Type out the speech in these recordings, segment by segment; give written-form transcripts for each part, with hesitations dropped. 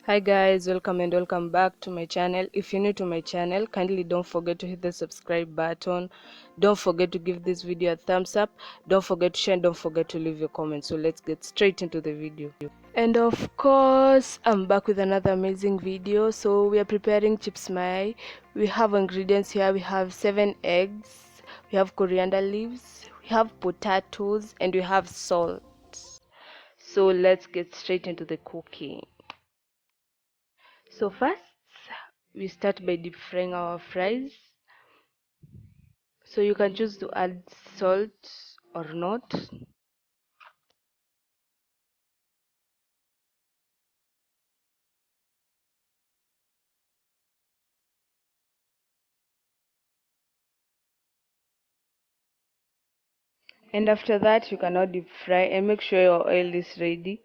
Hi guys, welcome and welcome back to my channel. If you're new to my channel, kindly don't forget to hit the subscribe button. Don't forget to give this video a thumbs up. Don't forget to share and don't forget to leave your comments. So let's get straight into the video. And of course, I'm back with another amazing video. So we are preparing chips mayai. We have ingredients here. We have 7 eggs, we have coriander leaves, we have potatoes, and we have salt. So let's get straight into the cooking. So first, we start by deep frying our fries. So you can choose to add salt or not. And after that, you can now deep fry and make sure your oil is ready.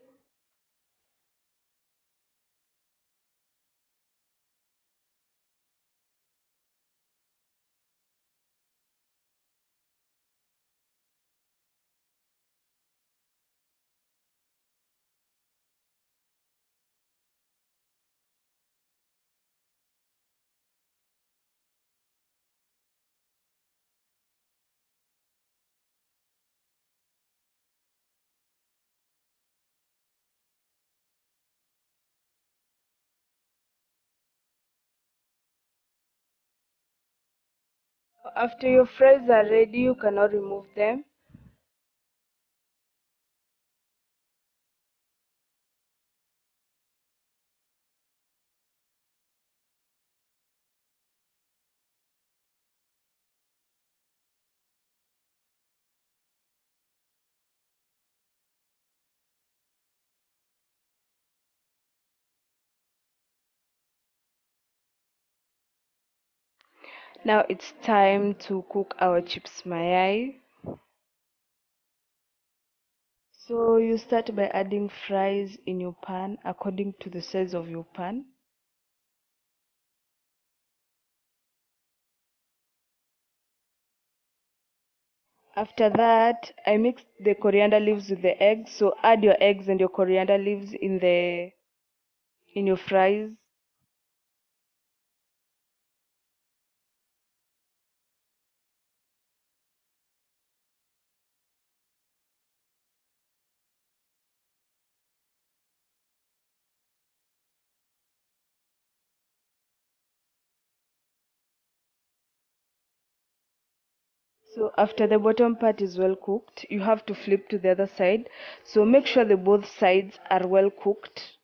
After your fries are ready, you can now remove them. Now it's time to cook our chips mayai. So you start by adding fries in your pan according to the size of your pan. After that, I mixed the coriander leaves with the eggs. So add your eggs and your coriander leaves in your fries. So after the bottom part is well cooked, you have to flip to the other side. So make sure that both sides are well cooked.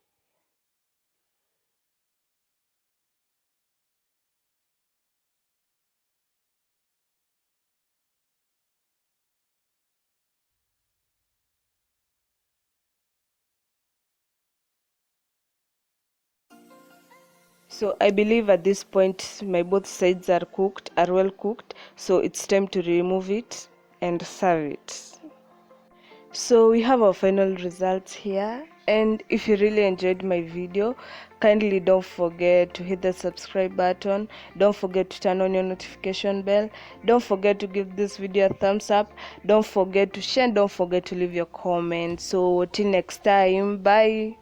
So I believe at this point my both sides are well cooked. So it's time to remove it and serve it. So we have our final results here, and if you really enjoyed my video, kindly don't forget to hit the subscribe button, don't forget to turn on your notification bell, don't forget to give this video a thumbs up, don't forget to share, and don't forget to leave your comments. So till next time, bye.